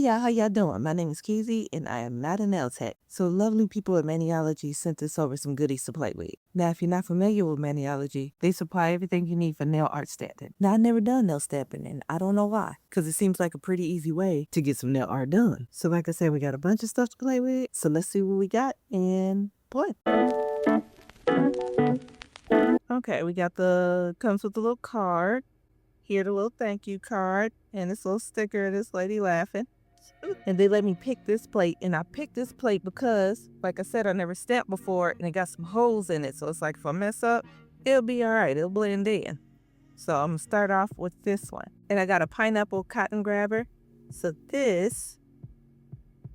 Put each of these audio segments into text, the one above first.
y'all, how y'all doing? My name is Keezy and I am not a nail tech. So lovely people at Maniology sent us over some goodies to play with. Now, if you're not familiar with Maniology, they supply everything you need for nail art stamping. Now, I've never done nail stamping and I don't know why, because it seems like a pretty easy way to get some nail art done. So like I said, we got a bunch of stuff to play with. So let's see what we got and play. Okay, we got comes with a little card. Here, the little thank you card and this little sticker of this lady laughing. And they let me pick this plate, and I picked this plate because, like I said, I never stamped before, and it got some holes in it. So it's like if I mess up, it'll be all right. It'll blend in. So I'm gonna start off with this one. And I got a pineapple cotton grabber. So this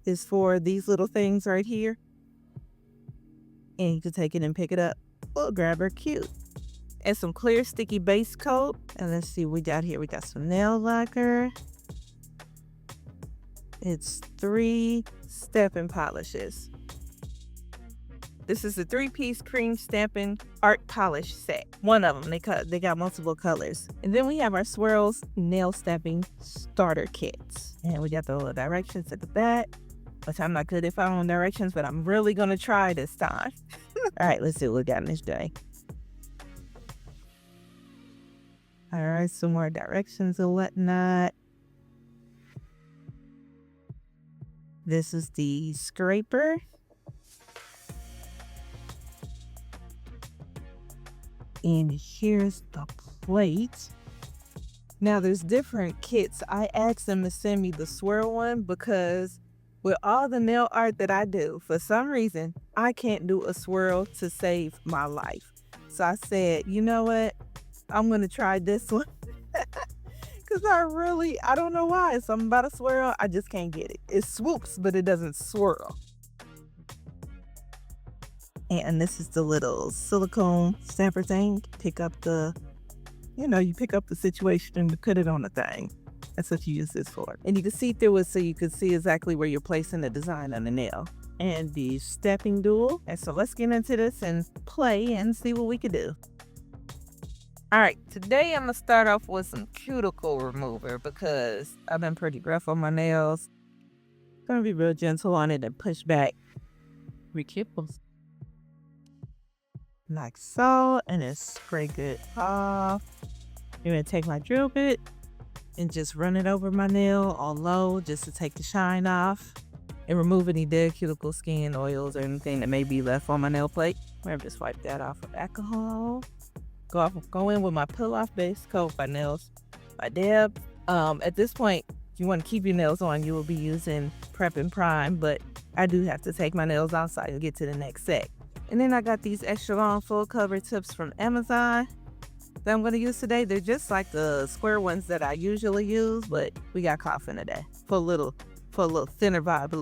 is for these little things right here. And you can take it and pick it up. Little grabber, cute. And some clear sticky base coat. And let's see what we got here. We got some nail lacquer. It's 3 stamping polishes. This is a 3-piece cream stamping art polish set. One of them, they got multiple colors. And then we have our Swirls nail stamping starter kits. And we got the little directions at the back, which I'm not good at following directions, but I'm really gonna try this time. All right, let's see what we got in this day. All right, some more directions and whatnot. This is the scraper. And here's the plate. Now there's different kits. I asked them to send me the swirl one because with all the nail art that I do, for some reason, I can't do a swirl to save my life. So I said, you know what? I'm gonna try this one. Cause I don't know why. It's something about a swirl, I just can't get it. It swoops, but it doesn't swirl. And this is the little silicone stamper thing. Pick up you pick up the situation and put it on the thing. That's what you use this for. And you can see through it so you can see exactly where you're placing the design on the nail. And the stepping dual. And so let's get into this and play and see what we can do. All right, today I'm gonna start off with some cuticle remover because I've been pretty rough on my nails. Gonna be real gentle on it and push back cuticles. Like so, and then scrape it off. I'm gonna take my drill bit and just run it over my nail on low just to take the shine off and remove any dead cuticle skin, oils, or anything that may be left on my nail plate. I'm gonna just wipe that off with alcohol. Go in with my peel-off base coat by Deb. At this point, if you want to keep your nails on, you will be using Prep and Prime, but I do have to take my nails outside and get to the next set. And then I got these extra long full cover tips from Amazon that I'm going to use today. They're just like the square ones that I usually use, but we got coffin today for a little thinner vibe,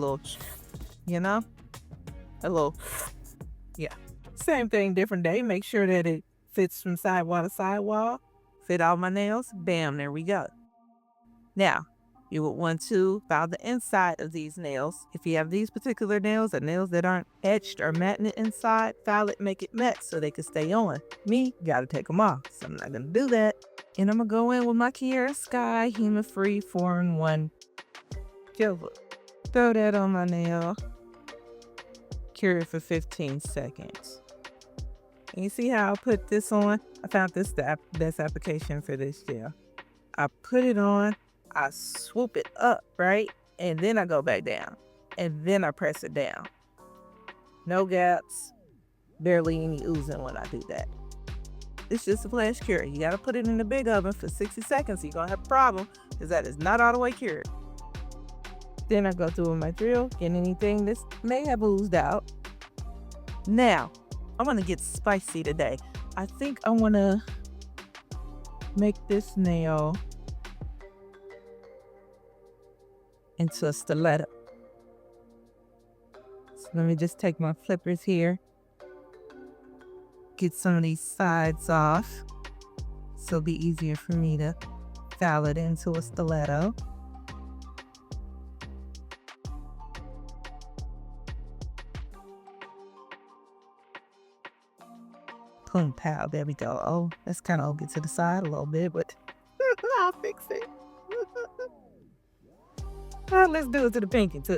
yeah. Same thing, different day. Make sure that it fits from sidewall to sidewall. Fit all my nails. Bam, there we go. Now, you would want to file the inside of these nails. If you have these particular nails or nails that aren't etched or matte inside, file it, make it matte so they can stay on. Me, gotta take them off, so I'm not gonna do that. And I'm gonna go in with my Kiara Sky Hema-Free 4-in-1 Gel. Throw that on my nail. Cure it for 15 seconds. And you see how I put this on? I found this the best application for this gel. I put it on, I swoop it up, right? And then I go back down. And then I press it down. No gaps, barely any oozing when I do that. It's just a flash cure. You gotta put it in the big oven for 60 seconds. You're gonna have a problem because that is not all the way cured. Then I go through with my drill, get anything that may have oozed out. Now, I'm gonna get spicy today. I think I wanna make this nail into a stiletto. So let me just take my flippers here, get some of these sides off so it'll be easier for me to file it into a stiletto. Boom, pow, there we go. Oh, that's kind of over to the side a little bit, but I'll fix it. Let's do it to the pinky too.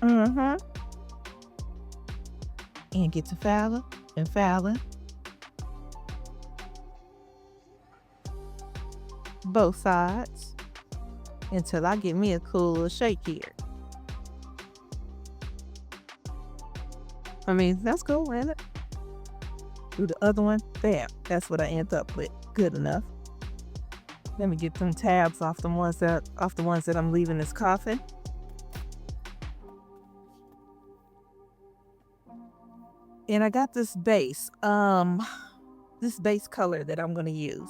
Mm-hmm. And get to filing and filing. Both sides until I get me a cool little shake here. I mean, that's cool, isn't it? Do the other one. Bam. That's what I end up with. Good enough. Let me get them tabs off the ones that I'm leaving this coffin. And I got this base color that I'm gonna use.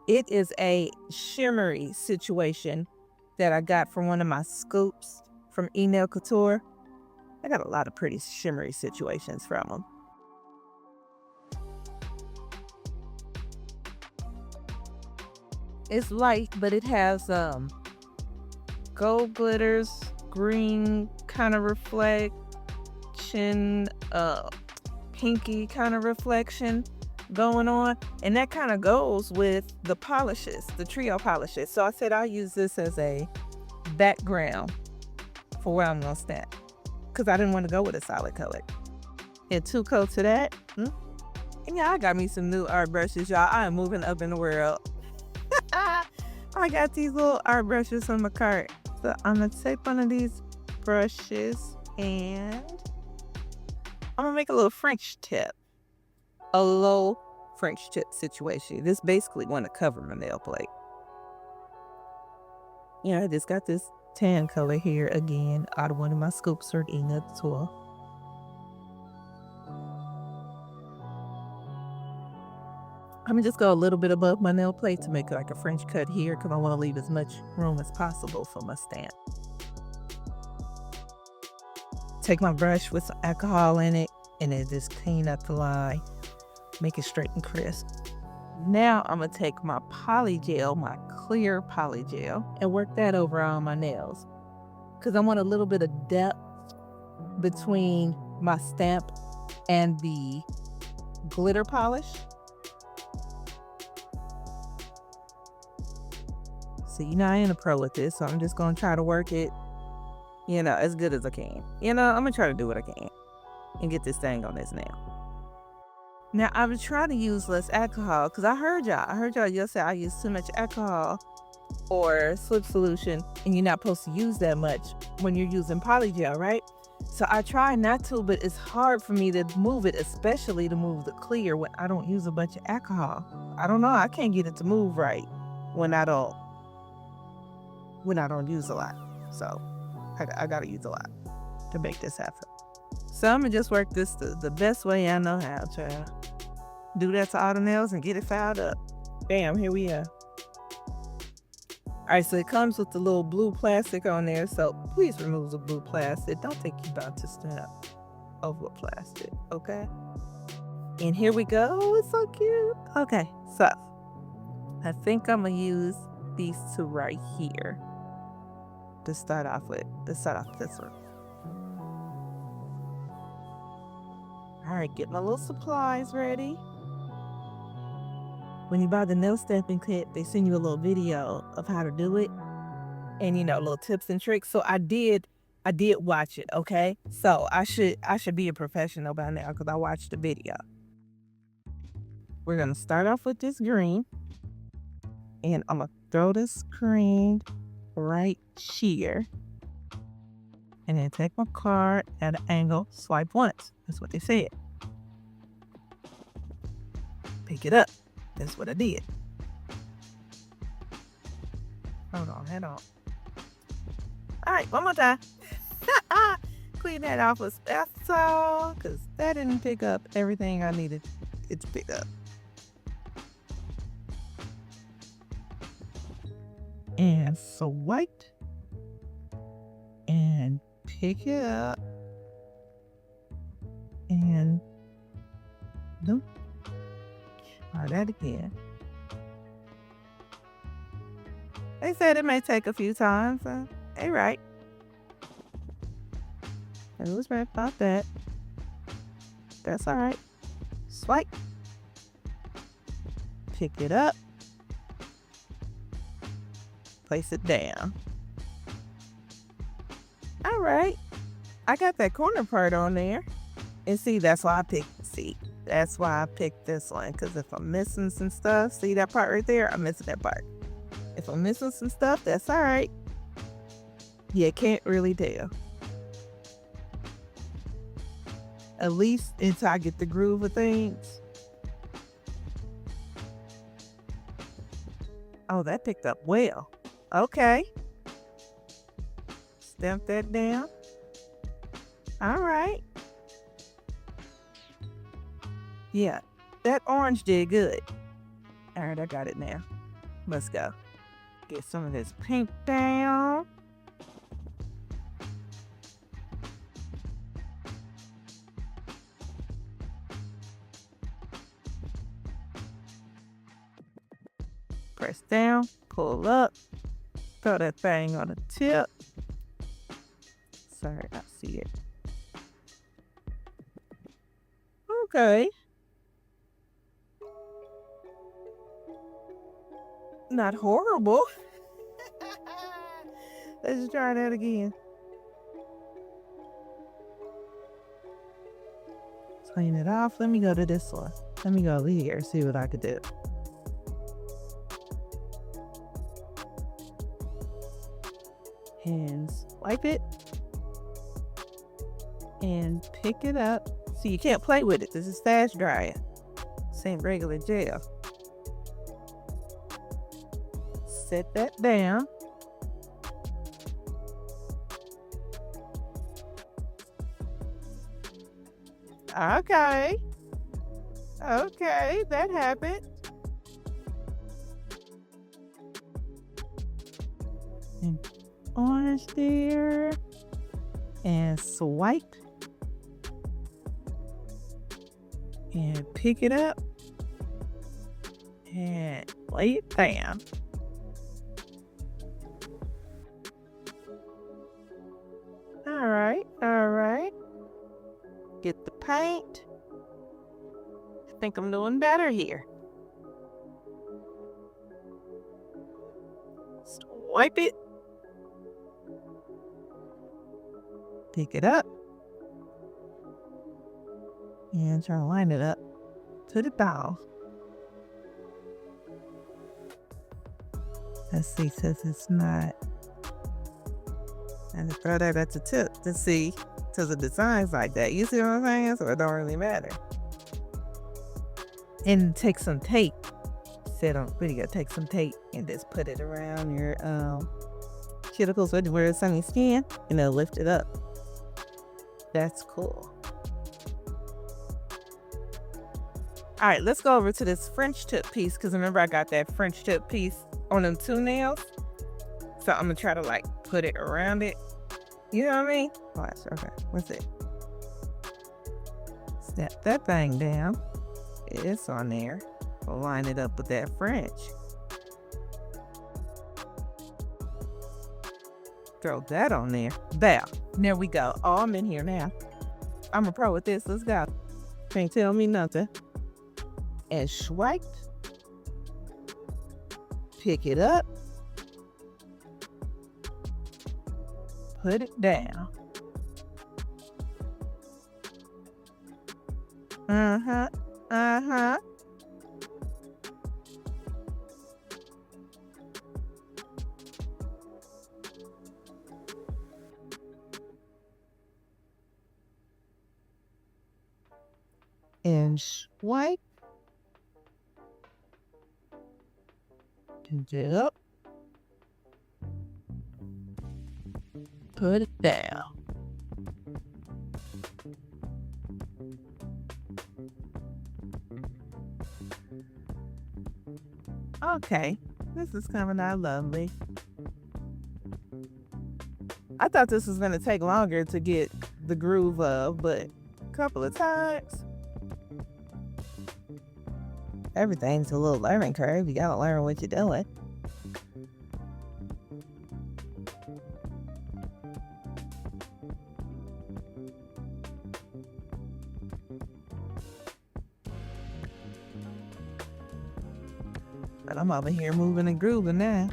It is a shimmery situation that I got from one of my scoops from Nail Couture. I got a lot of pretty shimmery situations from them. It's light, but it has gold glitters, green kind of reflection, pinky kind of reflection going on, and that kind of goes with the polishes, the trio polishes. So I said I'll use this as a background for where I'm gonna stand, because I didn't want to go with a solid color. And 2 coats of that. And yeah, I got me some new art brushes, y'all. I am moving up in the world. I got these little art brushes on my cart. So I'm gonna take one of these brushes and I'm gonna make a little French tip. A low French tip situation. This basically want to cover my nail plate. I just got this tan color here again out of one of my scoops from Nail Couture. I'm gonna just go a little bit above my nail plate to make like a French cut here, because I want to leave as much room as possible for my stamp. Take my brush with some alcohol in it and then just clean up the line, make it straight and crisp. Now I'm gonna take my poly gel, my clear poly gel, and work that over on my nails, because I want a little bit of depth between my stamp and the glitter polish. So I ain't a pro at this, so I'm just gonna try to work it, as good as I can. I'm gonna try to do what I can and get this thing on this nail. Now I was trying to use less alcohol, because I heard y'all yesterday I use too much alcohol or slip solution, and you're not supposed to use that much when you're using polygel, right? So I try not to, but it's hard for me to move it, especially to move the clear when I don't use a bunch of alcohol. I don't know, I can't get it to move right when I don't use a lot. So I gotta use a lot to make this happen. So I'm gonna just work this the best way I know how, child. Do that to all the nails and get it filed up. Bam, here we are. Alright, so it comes with the little blue plastic on there, so please remove the blue plastic. Don't think you're about to stamp over plastic, okay? And here we go. It's so cute. Okay, so I think I'm gonna use these two right here to start off with. Let's start off this one. Alright, get my little supplies ready. When you buy the nail stamping kit, they send you a little video of how to do it, and little tips and tricks. So I did watch it, okay? So I should be a professional by now, because I watched the video. We're gonna start off with this green, and I'm gonna throw this green right here, and then take my card at an angle, swipe once. That's what they said. Pick it up. That's what I did. Hold on. All right, one more time. Clean that off with spatula, because that didn't pick up everything I needed it to pick up. And swipe and pick it up and nope. Try that again. They said it may take a few times. Hey, right. I was right about that. That's all right. Swipe. Pick it up. Place it down. All right. I got that corner part on there. And see, that's why I picked this one. Because if I'm missing some stuff, see that part right there? I'm missing that part. If I'm missing some stuff, that's all right. You can't really tell. At least until I get the groove of things. Oh, that picked up well. Okay. Stamp that down. All right. Yeah, that orange did good. All right, I got it now. Let's go. Get some of this paint down. Press down, pull up, throw that thing on the tip. Sorry, I see it. Okay. Not horrible. Let's try that again. Clean it off. Let me go to this one. Let me go over here, see what I could do. And swipe it. And pick it up. So you can't play with it. This is stash dryer. Same regular gel. Set that down. Okay. Okay, that happened. And orange there. And swipe. And pick it up. And lay it down. All right. Get the paint. I think I'm doing better here. Swipe it. Pick it up. And try to line it up to the bowl. Let's see, says it's not. And throw that at the tip to see, because the design's like that. You see what I'm saying? So it don't really matter. And take some tape. Sit on, pretty good. Take some tape and just put it around your cuticles where it's on your skin, and it'll lift it up. That's cool. All right, let's go over to this French tip piece, because remember I got that French tip piece on them 2 nails. So I'm gonna try to like put it around it. You know what I mean? Watch, okay, what's it? Step that thing down. It's on there. We'll line it up with that French. Throw that on there. There we go. Oh, I'm in here now. I'm a pro with this. Let's go. Can't tell me nothing. And swipe. Pick it up. Put it down. And swipe. Pick it up. Put it down. Okay, this is coming out lovely. I thought this was going to take longer to get the groove of, but a couple of times. Everything's a little learning curve. You gotta learn what you're doing. But I'm over here moving and grooving now.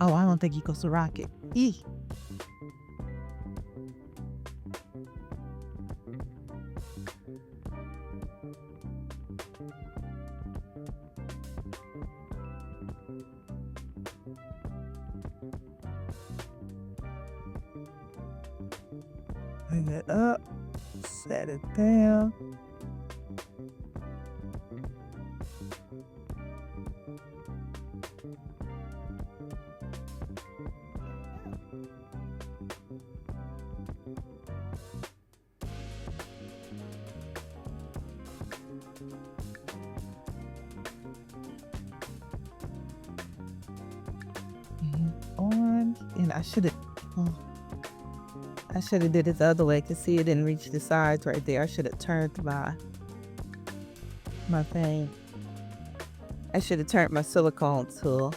Oh, I don't think he goes to rocket. Eee. Bring it up, set it down. On, and I should have did it the other way. Cause see, it didn't reach the sides right there. I should have turned my thing. I should have turned my silicone tool.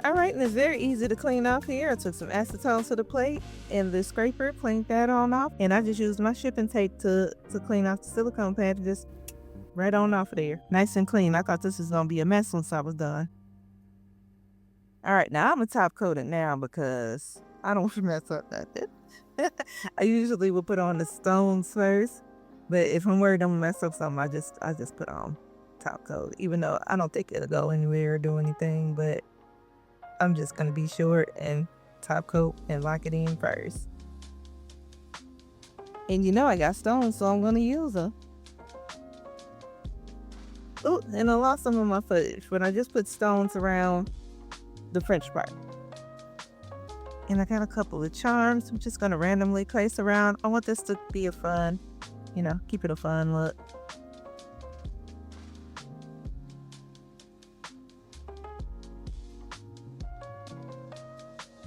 All right, and it's very easy to clean off here. I took some acetone to the plate and the scraper, cleaned that on off. And I just used my shipping tape to clean off the silicone pad, just right on off of there. Nice and clean. I thought this was gonna be a mess once I was done. All right, now I'm gonna top coat it now because I don't want to mess up nothing. I usually would put on the stones first, but if I'm worried I'm gonna mess up something, I just put on top coat, even though I don't think it'll go anywhere or do anything, but I'm just gonna be short and top coat and lock it in first. And you know I got stones, so I'm gonna use them. Oh, and I lost some of my footage when I just put stones around the French part. And I got a couple of charms I'm just gonna randomly place around. I want this to be a fun, keep it a fun look.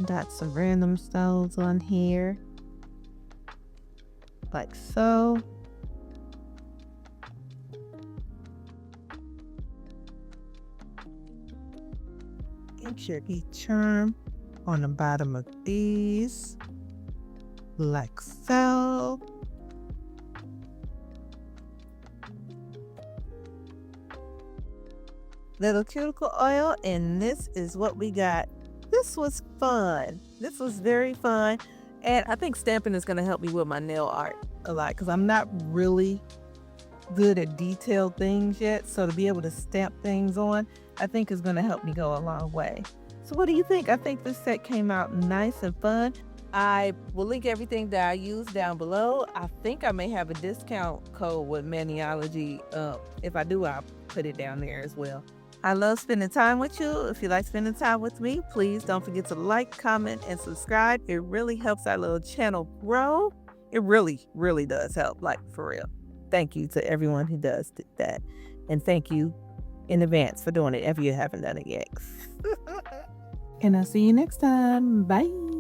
Got some random stones on here, like so. Get your charm on the bottom of these, like so. Little cuticle oil, and this is what we got. This was fun. This was very fun. And I think stamping is going to help me with my nail art a lot because I'm not really good at detailed things yet. So to be able to stamp things on, I think is going to help me go a long way. So what do you think? I think this set came out nice and fun. I will link everything that I use down below. I think I may have a discount code with Maniology. If I do, I'll put it down there as well. I love spending time with you. If you like spending time with me, please don't forget to like, comment, and subscribe. It really helps our little channel grow. It really, really does help, like for real. Thank you to everyone who does that. And thank you in advance for doing it if you haven't done it yet. And I'll see you next time. Bye.